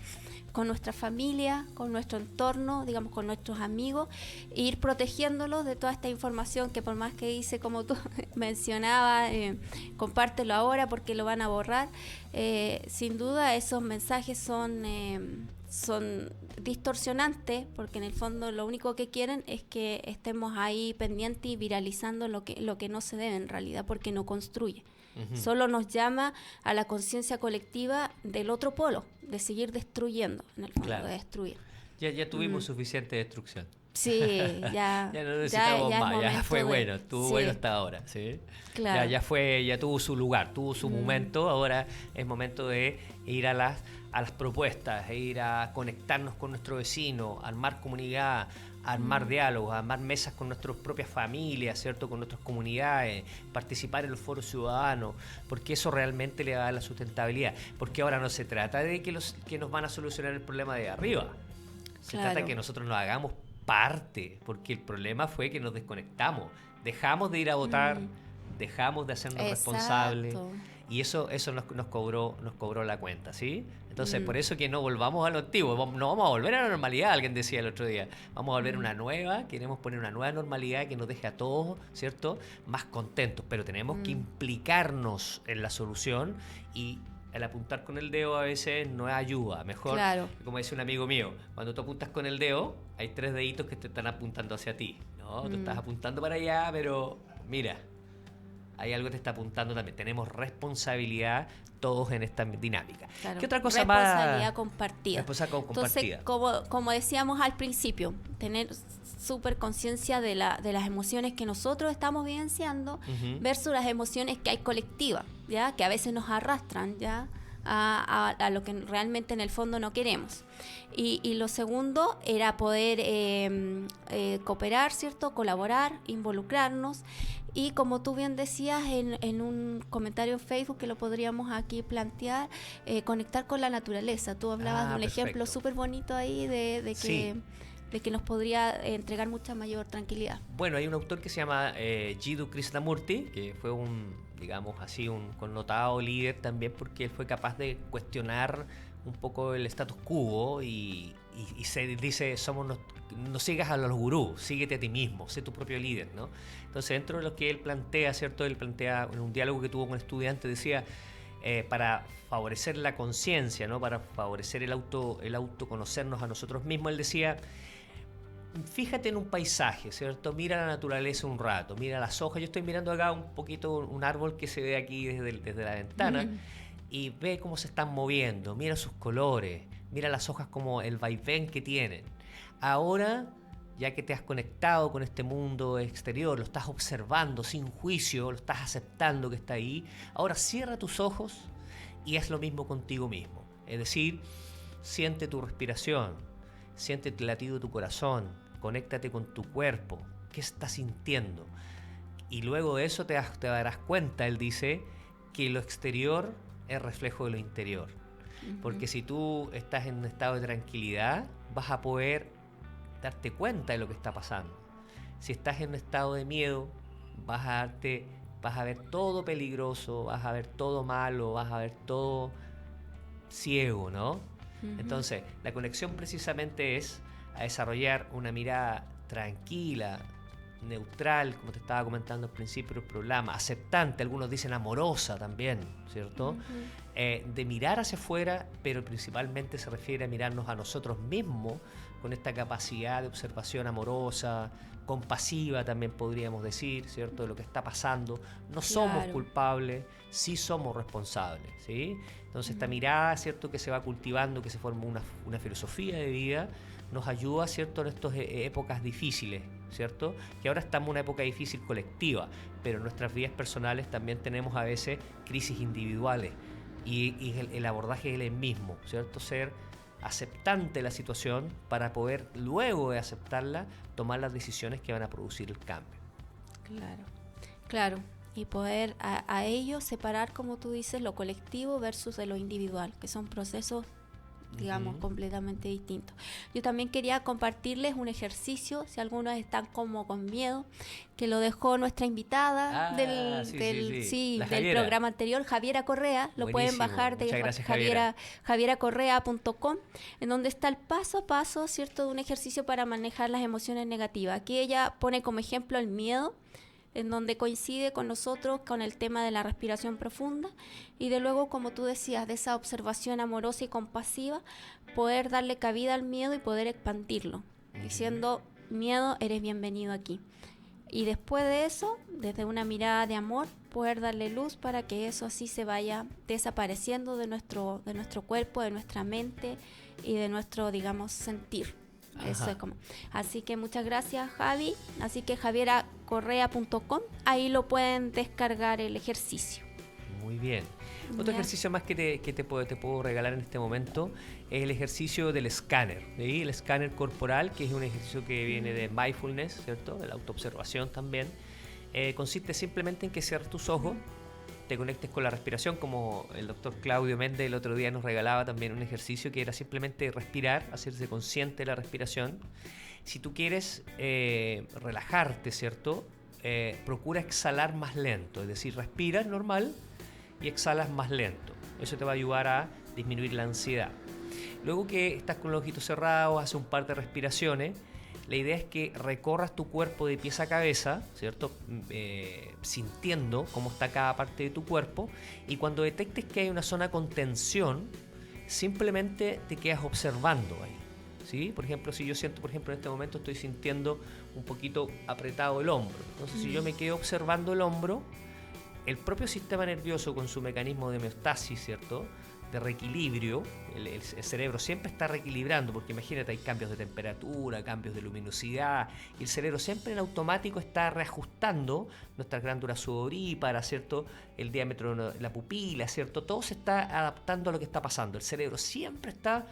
con nuestra familia, con nuestro entorno, digamos, con nuestros amigos, e ir protegiéndolos de toda esta información que, por más que dice, como tú mencionabas, compártelo ahora porque lo van a borrar. Sin duda esos mensajes son distorsionantes, porque en el fondo lo único que quieren es que estemos ahí pendientes y viralizando lo que no se debe en realidad, porque no construye. Solo nos llama a la conciencia colectiva del otro polo, de seguir destruyendo, en el fondo, Claro. de destruir. Ya tuvimos suficiente destrucción. Sí, ya. Ya no necesitamos más, ya fue bueno, estuvo sí, bueno hasta ahora, ¿sí? Claro. Ya tuvo su lugar, tuvo su momento, ahora es momento de ir a las propuestas, e ir a conectarnos con nuestro vecino, armar comunidad, armar diálogos, armar mesas con nuestras propias familias, ¿cierto? Con nuestras comunidades, participar en los foros ciudadanos, porque eso realmente le va a dar la sustentabilidad. Porque ahora no se trata de que nos van a solucionar el problema de arriba, se trata de que nosotros nos hagamos parte, porque el problema fue que nos desconectamos, dejamos de ir a votar, dejamos de hacernos responsables, y eso nos cobró la cuenta, ¿sí? Entonces, por eso que no volvamos a lo antiguo, no vamos a volver a la normalidad, alguien decía el otro día, vamos a volver a una nueva, queremos poner una nueva normalidad que nos deje a todos, ¿cierto?, más contentos, pero tenemos que implicarnos en la solución, y el apuntar con el dedo a veces no ayuda. Mejor, como dice un amigo mío, cuando tú apuntas con el dedo, hay 3 deditos que te están apuntando hacia ti, ¿no? Tú estás apuntando para allá, pero mira, hay algo que te está apuntando también. Tenemos responsabilidad todos en esta dinámica. Claro. ¿Qué otra cosa responsabilidad más? Compartida. Responsabilidad compartida. Entonces, como decíamos al principio, tener súper conciencia de las emociones que nosotros estamos vivenciando versus las emociones que hay colectivas, ¿ya? Que a veces nos arrastran, ¿ya? a lo que realmente en el fondo no queremos. Y lo segundo era poder cooperar, ¿cierto? Colaborar, involucrarnos. Y como tú bien decías en un comentario en Facebook, que lo podríamos aquí plantear, conectar con la naturaleza. Tú hablabas de un Perfecto. ejemplo súper bonito ahí de Sí. que nos podría entregar mucha mayor tranquilidad. Bueno, hay un autor que se llama Jiddu Krishnamurti, que fue un, digamos así, un connotado líder también, porque él fue capaz de cuestionar un poco el status quo y se dice, no sigas a los gurús, síguete a ti mismo, sé tu propio líder, ¿no? Entonces, dentro de lo que él plantea, ¿cierto? Él plantea, en un diálogo que tuvo con estudiantes, decía, para favorecer la conciencia, ¿no? Para favorecer el autoconocernos a nosotros mismos, él decía, fíjate en un paisaje, ¿cierto? Mira la naturaleza un rato, mira las hojas. Yo estoy mirando acá un poquito un árbol que se ve aquí desde la ventana y ve cómo se están moviendo, mira sus colores, mira las hojas como el vaivén que tienen. Ahora, ya que te has conectado con este mundo exterior, lo estás observando sin juicio, lo estás aceptando que está ahí, ahora cierra tus ojos y haz lo mismo contigo mismo. Es decir, siente tu respiración, siente el latido de tu corazón, conéctate con tu cuerpo, qué estás sintiendo. Y luego de eso te darás cuenta, él dice, que lo exterior es reflejo de lo interior. Porque si tú estás en un estado de tranquilidad, vas a poder darte cuenta de lo que está pasando. Si estás en un estado de miedo, vas a ver todo peligroso, vas a ver todo malo, vas a ver todo ciego, ¿no? Entonces, la conexión precisamente es a desarrollar una mirada tranquila, neutral, como te estaba comentando al principio del programa, aceptante, algunos dicen amorosa también, ¿cierto? De mirar hacia afuera, pero principalmente se refiere a mirarnos a nosotros mismos con esta capacidad de observación amorosa, compasiva también podríamos decir, ¿cierto? De lo que está pasando. No somos culpables, sí somos responsables, ¿sí? Entonces esta mirada, ¿cierto? Que se va cultivando, que se forma una filosofía de vida, nos ayuda, ¿cierto? En estas épocas difíciles, ¿cierto? Que ahora estamos en una época difícil colectiva, pero en nuestras vidas personales también tenemos a veces crisis individuales y el abordaje es el mismo, ¿cierto? Ser aceptante de la situación para poder, luego de aceptarla, tomar las decisiones que van a producir el cambio. Claro. Y poder a ello separar, como tú dices, lo colectivo versus de lo individual, que son procesos, digamos, completamente distintos. Yo también quería compartirles un ejercicio, si algunos están como con miedo, que lo dejó nuestra invitada del programa anterior, Javiera Correa. Lo pueden bajar de javieracorrea.com, en donde está el paso a paso, ¿cierto?, de un ejercicio para manejar las emociones negativas. Aquí ella pone como ejemplo el miedo, en donde coincide con nosotros con el tema de la respiración profunda y de luego, como tú decías, de esa observación amorosa y compasiva, poder darle cabida al miedo y poder expandirlo, diciendo, miedo, eres bienvenido aquí. Y después de eso, desde una mirada de amor, poder darle luz para que eso así se vaya desapareciendo de nuestro cuerpo, de nuestra mente y de nuestro, digamos, sentir. Eso es como. Así que muchas gracias, Javi. Así que javieracorrea.com, ahí lo pueden descargar el ejercicio. Muy bien. Otro ejercicio más que te puedo regalar en este momento es el ejercicio del escáner, ¿sí? El escáner corporal, que es un ejercicio que viene de mindfulness, ¿cierto? De la autoobservación también. Consiste simplemente en que cierres tus ojos, te conectes con la respiración, como el doctor Claudio Méndez el otro día nos regalaba también un ejercicio que era simplemente respirar, hacerse consciente de la respiración. Si tú quieres relajarte, ¿cierto? Procura exhalar más lento, es decir, respiras normal y exhalas más lento. Eso te va a ayudar a disminuir la ansiedad. Luego que estás con los ojitos cerrados, haces un par de respiraciones. La idea es que recorras tu cuerpo de pies a cabeza, ¿cierto? Sintiendo cómo está cada parte de tu cuerpo, y cuando detectes que hay una zona con tensión, simplemente te quedas observando ahí, ¿sí? Por ejemplo, si yo siento, en este momento estoy sintiendo un poquito apretado el hombro. Entonces, si yo me quedo observando el hombro, el propio sistema nervioso con su mecanismo de homeostasis, ¿cierto?, de reequilibrio. El cerebro siempre está reequilibrando, porque imagínate, hay cambios de temperatura, cambios de luminosidad, y el cerebro siempre en automático está reajustando nuestras glándulas sudoríparas, ¿cierto? El diámetro de la pupila, ¿cierto? Todo se está adaptando a lo que está pasando. El cerebro siempre está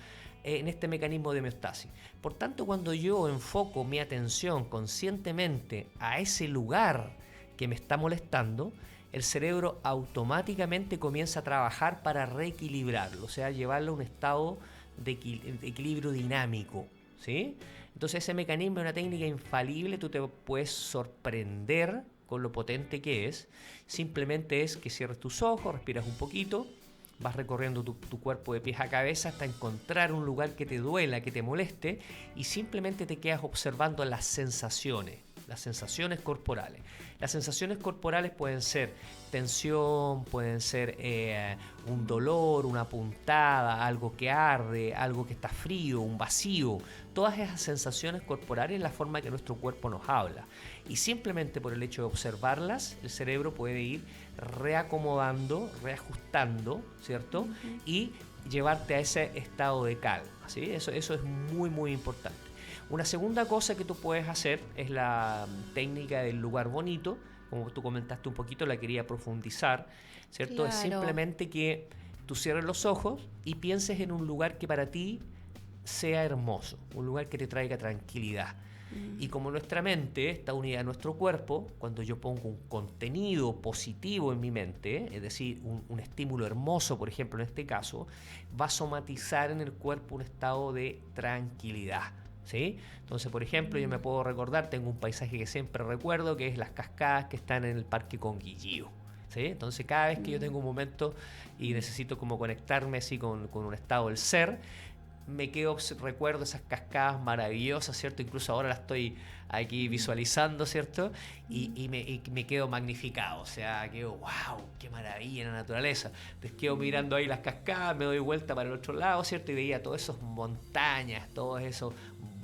en este mecanismo de homeostasis. Por tanto, cuando yo enfoco mi atención conscientemente a ese lugar que me está molestando, el cerebro automáticamente comienza a trabajar para reequilibrarlo, o sea, llevarlo a un estado de equilibrio dinámico, ¿sí? Entonces ese mecanismo es una técnica infalible, tú te puedes sorprender con lo potente que es. Simplemente es que cierres tus ojos, respiras un poquito, vas recorriendo tu cuerpo de pies a cabeza hasta encontrar un lugar que te duela, que te moleste, y simplemente te quedas observando las sensaciones corporales. Las sensaciones corporales pueden ser tensión, pueden ser un dolor, una puntada, algo que arde, algo que está frío, un vacío. Todas esas sensaciones corporales es la forma que nuestro cuerpo nos habla. Y simplemente por el hecho de observarlas, el cerebro puede ir reacomodando, reajustando, ¿cierto? Y llevarte a ese estado de calma, ¿sí? Eso es muy, muy importante. Una segunda cosa que tú puedes hacer es la técnica del lugar bonito. Como tú comentaste un poquito, la quería profundizar, ¿cierto? Claro. Es simplemente que tú cierres los ojos y pienses en un lugar que para ti sea hermoso, un lugar que te traiga tranquilidad. Y como nuestra mente está unida a nuestro cuerpo, cuando yo pongo un contenido positivo en mi mente, es decir, un estímulo hermoso, por ejemplo, en este caso, va a somatizar en el cuerpo un estado de tranquilidad, ¿sí? Entonces, por ejemplo, yo me puedo recordar, tengo un paisaje que siempre recuerdo, que es las cascadas que están en el Parque Conguillío, ¿sí? Entonces, cada vez que yo tengo un momento y necesito como conectarme así con un estado del ser, me quedo, recuerdo esas cascadas maravillosas, ¿cierto? Incluso ahora las estoy aquí visualizando, ¿cierto? Y me quedo magnificado, o sea, quedo, wow, qué maravilla la naturaleza. Entonces quedo mirando ahí las cascadas, me doy vuelta para el otro lado, ¿cierto? Y veía todas esas montañas, todos esos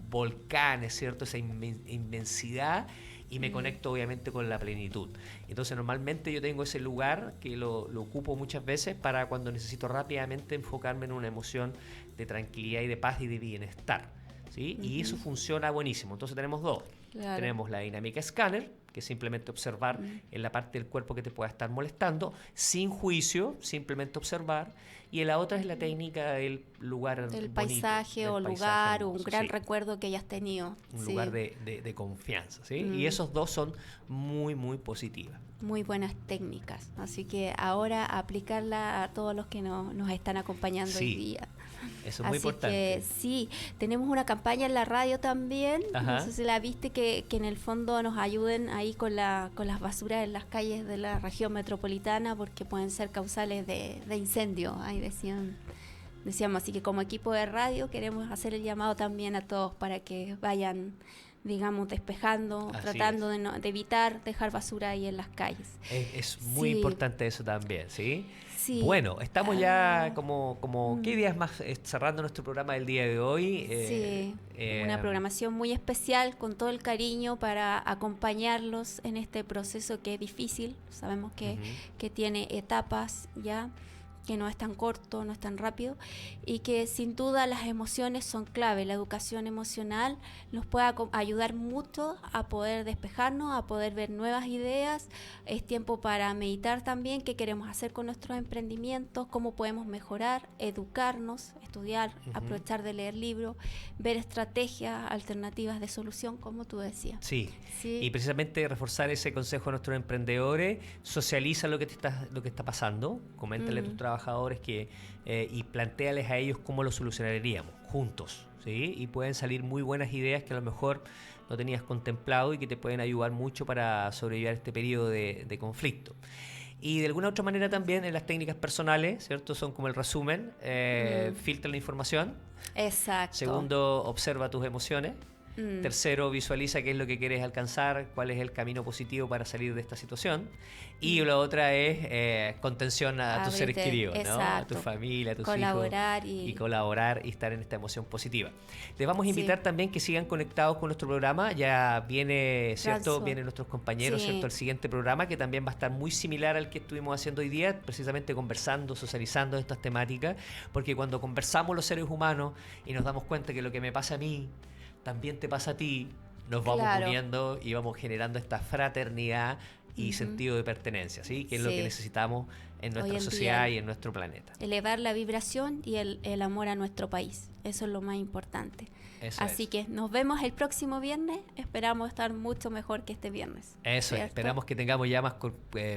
volcanes, ¿cierto? Esa inmensidad, y me conecto obviamente con la plenitud. Entonces normalmente yo tengo ese lugar que lo ocupo muchas veces para cuando necesito rápidamente enfocarme en una emoción de tranquilidad y de paz y de bienestar, ¿sí? Y eso funciona buenísimo. Entonces tenemos dos. Claro. Tenemos la dinámica escáner, que es simplemente observar en la parte del cuerpo que te pueda estar molestando, sin juicio, simplemente observar. Y la otra es la técnica del lugar Del bonito, paisaje del o paisaje lugar, hermoso, un gran sí. recuerdo que hayas tenido. Un Sí. lugar de confianza, ¿sí? Y esos dos son muy, muy positivas. Muy buenas técnicas. Así que ahora aplicarla a todos los que nos están acompañando Sí, hoy día. Eso es muy Así importante. que sí, tenemos una campaña en la radio también. Ajá. No sé si la viste, que en el fondo nos ayuden ahí con las basuras en las calles de la región metropolitana, porque pueden ser causales de incendio. Ahí decíamos, así que como equipo de radio queremos hacer el llamado también a todos para que vayan, digamos, despejando, Así tratando de evitar dejar basura ahí en las calles. Es muy Sí. importante eso también, ¿sí? Sí. Bueno, estamos ya como ¿qué días más cerrando nuestro programa del día de hoy? Sí, una programación muy especial con todo el cariño para acompañarlos en este proceso que es difícil. Sabemos que tiene etapas ya, que no es tan corto, no es tan rápido, y que sin duda las emociones son clave. La educación emocional nos puede ayudar mucho a poder despejarnos, a poder ver nuevas ideas. Es tiempo para meditar también qué queremos hacer con nuestros emprendimientos, cómo podemos mejorar, educarnos, estudiar, aprovechar de leer libros, ver estrategias alternativas de solución, como tú decías. Sí. Sí. Y precisamente reforzar ese consejo a nuestros emprendedores, socializa lo que está pasando, coméntale a tus trabajadores y plantéales a ellos cómo lo solucionaríamos juntos, ¿sí? Y pueden salir muy buenas ideas que a lo mejor no tenías contemplado y que te pueden ayudar mucho para sobrellevar este periodo de conflicto. Y de alguna otra manera también en las técnicas personales, ¿cierto? Son como el resumen, filtra la información. Exacto. Segundo, observa tus emociones. Tercero, visualiza qué es lo que quieres alcanzar, cuál es el camino positivo para salir de esta situación. Y la otra es contención a tus seres queridos, ¿no? A tu familia, a tus colaborar hijos. Y colaborar y estar en esta emoción positiva. Les vamos a invitar también que sigan conectados con nuestro programa. Ya viene, ¿cierto? Vienen nuestros compañeros, ¿cierto? El siguiente programa, que también va a estar muy similar al que estuvimos haciendo hoy día, precisamente conversando, socializando estas temáticas, porque cuando conversamos los seres humanos y nos damos cuenta que lo que me pasa a mí también te pasa a ti, nos vamos uniendo y vamos generando esta fraternidad y sentido de pertenencia, ¿sí? Que es lo que necesitamos en nuestra sociedad y en nuestro planeta. Elevar la vibración y el amor a nuestro país, eso es lo más importante. Así que nos vemos el próximo viernes, esperamos estar mucho mejor que este viernes. Eso es, esperamos que tengamos ya más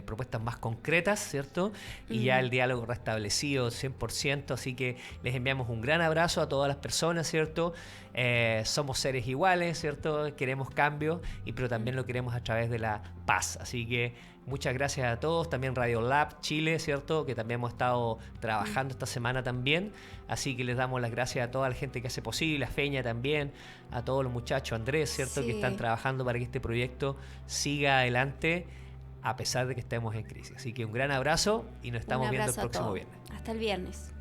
propuestas más concretas, ¿cierto? Y ya el diálogo restablecido 100%, así que les enviamos un gran abrazo a todas las personas, ¿cierto? Somos seres iguales, ¿cierto? Queremos cambio, pero también lo queremos a través de la paz, así que muchas gracias a todos, también Radio Lab Chile, ¿cierto? Que también hemos estado trabajando esta semana también, así que les damos las gracias a toda la gente que hace posible, a Feña también, a todos los muchachos, Andrés, ¿cierto? Que están trabajando para que este proyecto siga adelante a pesar de que estemos en crisis. Así que un gran abrazo y nos estamos viendo el próximo viernes. Hasta el viernes.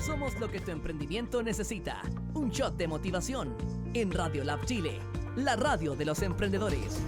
Somos lo que tu emprendimiento necesita. Un shot de motivación en Radio Lab Chile, la radio de los emprendedores.